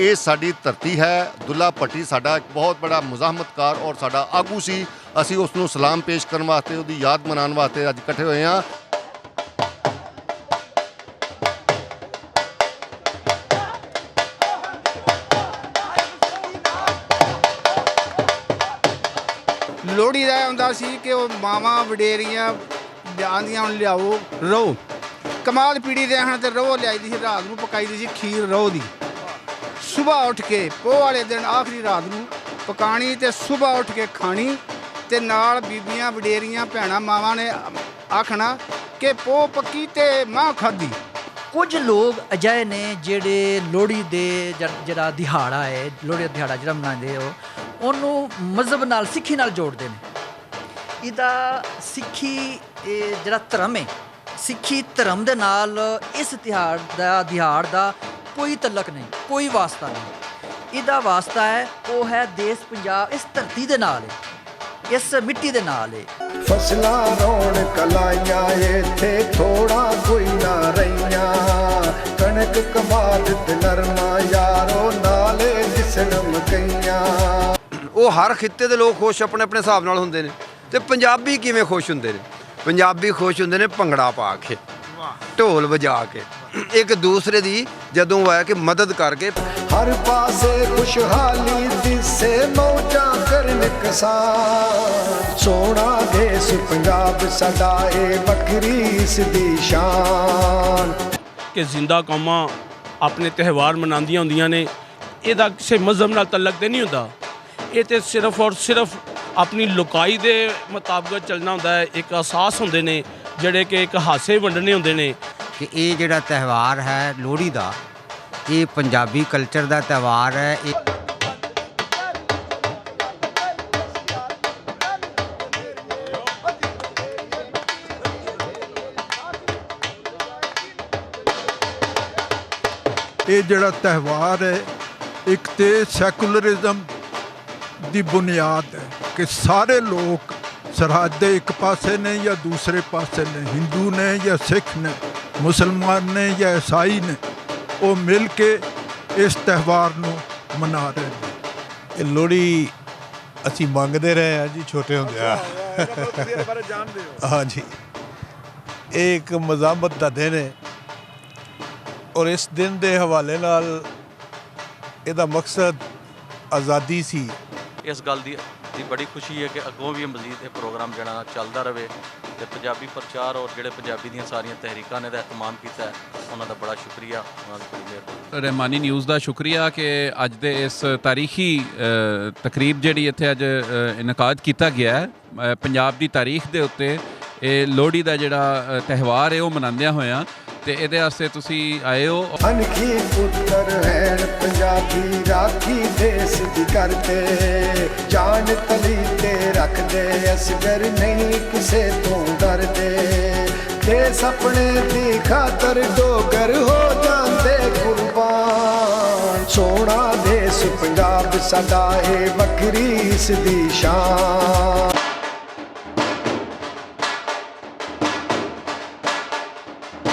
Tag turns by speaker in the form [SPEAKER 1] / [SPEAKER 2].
[SPEAKER 1] ये साडी धरती है। दुल्ला भट्टी साडा एक बहुत बड़ा मुजाहमतकार और साडा आगू सी। असीं उसनूं सलाम पेश करन वास्ते, उहदी याद मनाउण वास्ते अज इकट्ठे होए हां।
[SPEAKER 2] लोहड़ी का हुंदा सी कि मावां वडेरियां आंदियां लियाओ रहो, कमाल पीड़ी दे हण ते रहो लियाई दी सी, रात नूं पकाई दी सी खीर रहो दी। सुबह उठ के पोह वाले दिन आखिरी रात नूं पकानी ते सुबह उठ के खानी ते नाल बीबियां वडेरियां भैणां मावां ने आखना कि पोह पक्की ते मां खाधी।
[SPEAKER 3] कुछ लोग अजाए ने ਜਿਹੜੇ ਲੋਹੜੀ ਦੇ ਜਿਹੜਾ ਦਿਹਾੜਾ ਹੈ, ਲੋਹੜੀ ਦਾ ਦਿਹਾੜਾ ਜਿਹੜਾ ਮਨਾਉਂਦੇ ਹੋ ਉਹਨੂੰ ਮਜ਼ਹਬ ਨਾਲ, ਸਿੱਖੀ ਨਾਲ ਜੋੜਦੇ ਨੇ। ਇਹਦਾ ਸਿੱਖੀ ਜਿਹੜਾ ਧਰਮ ਹੈ, ਸਿੱਖੀ ਧਰਮ ਦੇ ਨਾਲ ਇਸ ਦਿਹਾੜ ਦਾ ਕੋਈ ਤਲਕ ਨਹੀਂ, ਕੋਈ ਵਾਸਤਾ ਨਹੀਂ। ਇਹਦਾ ਵਾਸਤਾ ਹੈ ਉਹ ਹੈ ਦੇਸ਼ ਪੰਜਾਬ, ਇਸ ਧਰਤੀ ਦੇ ਨਾਲ ਹੈ, ਇਸ ਮਿੱਟੀ ਦੇ ਨਾਲ ਹੈ।
[SPEAKER 4] ਫਸਲਾਂ ਰੌਣਕ ਲਾਈਆਂ ਇੱਥੇ ਥੋੜਾ ਕੋਈ ਨਾ ਰਹੀਆਂ, ਕਣਕ ਕਮਾਦ ਤੇ ਨਰਮਾ ਯਾਰੋ ਨਾਲੇ ਦਿਸਣ ਮਕਈਆਂ।
[SPEAKER 5] ਉਹ ਹਰ ਖਿੱਤੇ ਦੇ ਲੋਕ ਖੁਸ਼ ਆਪਣੇ ਆਪਣੇ ਹਿਸਾਬ ਨਾਲ ਹੁੰਦੇ ਨੇ, ਤੇ ਪੰਜਾਬੀ ਕਿਵੇਂ ਖੁਸ਼ ਹੁੰਦੇ ਨੇ? ਪੰਜਾਬੀ ਖੁਸ਼ ਹੁੰਦੇ ਨੇ ਭੰਗੜਾ ਪਾ ਕੇ, ਢੋਲ ਵਜਾ ਕੇ, ਇੱਕ ਦੂਸਰੇ ਦੀ ਜਦੋਂ ਆਇਆ ਕਿ ਮਦਦ ਕਰਕੇ।
[SPEAKER 4] ਹਰ ਪਾਸੇ ਖੁਸ਼ਹਾਲੀ ਦਿਸੇ ਮੌਜਾਂ ਕਰਨ ਕਿਸਾਨ, ਸੋਹਣਾ ਦੇਸ਼ ਪੰਜਾਬ ਸਾਡਾ ਏ ਵੱਖਰੀ ਇਸ ਦੀ ਸ਼ਾਨ।
[SPEAKER 6] ਕਿ ਜ਼ਿੰਦਾ ਕੌਮਾਂ ਆਪਣੇ ਤਿਉਹਾਰ ਮਨਾਉਂਦੀਆਂ ਹੁੰਦੀਆਂ ਨੇ, ਇਹਦਾ ਕਿਸੇ ਮਜ਼ਹਬ ਨਾਲ ਤਲਕ ਤੇ ਨਹੀਂ ਹੁੰਦਾ। ਇਹ ਤੇ ਸਿਰਫ ਔਰ ਸਿਰਫ ਆਪਣੀ ਲੋਕਾਈ ਦੇ ਮੁਤਾਬਕ ਚੱਲਣਾ ਹੁੰਦਾ ਹੈ। ਇੱਕ ਅਹਿਸਾਸ ਹੁੰਦੇ ਨੇ ਜਿਹੜੇ ਕਿ ਇੱਕ ਹਾਸੇ ਵੰਡਣੇ ਹੁੰਦੇ ਨੇ।
[SPEAKER 7] ਕਿ ਇਹ ਜਿਹੜਾ ਤਿਉਹਾਰ ਹੈ ਲੋਹੜੀ ਦਾ, ਇਹ ਪੰਜਾਬੀ ਕਲਚਰ ਦਾ ਤਿਉਹਾਰ ਹੈ।
[SPEAKER 8] ਇਹ ਜਿਹੜਾ ਤਿਉਹਾਰ ਹੈ ਇੱਕ ਤੇ ਸੈਕੂਲਰਿਜ਼ਮ ਦੀ ਬੁਨਿਆਦ ਹੈ ਕਿ ਸਾਰੇ ਲੋਕ ਸਰਹੱਦ ਦੇ ਇੱਕ ਪਾਸੇ ਨੇ ਜਾਂ ਦੂਸਰੇ ਪਾਸੇ ਨੇ, ਹਿੰਦੂ ਨੇ ਜਾਂ ਸਿੱਖ ਨੇ, ਮੁਸਲਮਾਨ ਨੇ ਜਾਂ ਈਸਾਈ ਨੇ, ਉਹ ਮਿਲ ਕੇ ਇਸ ਤਿਉਹਾਰ ਨੂੰ ਮਨਾ ਰਹੇ ਨੇ।
[SPEAKER 9] ਇਹ ਲੋਹੜੀ ਅਸੀਂ ਮੰਗਦੇ ਰਹੇ ਹਾਂ ਜੀ ਛੋਟੇ ਹੁੰਦਿਆਂ। ਹਾਂਜੀ, ਇਹ ਇੱਕ ਮਜ਼ਾਮਤ ਦਾ ਦਿਨ ਹੈ ਔਰ ਇਸ ਦਿਨ ਦੇ ਹਵਾਲੇ ਨਾਲ ਇਹਦਾ ਮਕਸਦ ਆਜ਼ਾਦੀ ਸੀ।
[SPEAKER 10] ਇਸ ਗੱਲ ਦੀ ਬੜੀ ਖੁਸ਼ੀ ਹੈ ਕਿ ਅੱਗੋਂ ਵੀ ਮਜ਼ੀਦ ਇਹ ਪ੍ਰੋਗਰਾਮ ਜਿਹੜਾ ਚੱਲਦਾ ਰਹੇ ਤੇ ਪੰਜਾਬੀ ਪ੍ਰਚਾਰ ਔਰ ਜਿਹੜੇ ਪੰਜਾਬੀ ਦੀਆਂ ਸਾਰੀਆਂ ਤਹਿਰੀਕਾਂ ਨੇ ਦਾ ਇਤਮਾਮ ਕੀਤਾ ਹੈ, ਉਹਨਾਂ ਦਾ ਬੜਾ ਸ਼ੁਕਰੀਆ, ਉਹਨਾਂ ਦੀ ਬੜੀ ਮਿਹਰਬਾਨੀ।
[SPEAKER 11] ਰਹਿਮਾਨੀ ਨਿਊਜ਼ ਦਾ ਸ਼ੁਕਰੀਆ ਕਿ ਅੱਜ ਦੇ ਇਸ ਤਾਰੀਖੀ ਤਕਰੀਬ ਜਿਹੜੀ ਇੱਥੇ ਅੱਜ ਇਨਕਾਦ ਕੀਤਾ ਗਿਆ ਹੈ ਪੰਜਾਬ ਦੀ ਤਾਰੀਖ ਦੇ ਉੱਤੇ, ਇਹ ਲੋਹੜੀ ਦਾ ਜਿਹੜਾ ਤਿਉਹਾਰ ਹੈ ਉਹ ਮਨਾਉਂਦਿਆਂ ਹੋਇਆਂ, ਤੇ ਇਹਦੇ ਵਾਸਤੇ ਤੁਸੀਂ ਆਏ ਹੋ।
[SPEAKER 4] ਅਨਖੀ ਪੁੱਤਰ ਹੈ ਪੰਜਾਬੀ, ਰਾਖੀ ਦੇਸ਼ ਦੀ ਕਰਦੇ, ਜਾਨ ਤਲੀ ਤੇ ਰੱਖਦੇ, ਅਸਗਰ ਨਹੀਂ ਕਿਸੇ ਤੋਂ ਡਰਦੇ। ਦੇਸ਼ ਆਪਣੇ ਦੀ ਖਾਤਰ ਡੋਗਰ ਹੋ ਜਾਂਦੇ ਕੁਰਬਾਨ, ਸੋਹਣਾ ਦੇਸ਼ ਪੰਜਾਬ ਸਾਡਾ ਏ ਵੱਖਰੀ ਇਸ ਦੀ ਸ਼ਾਨ।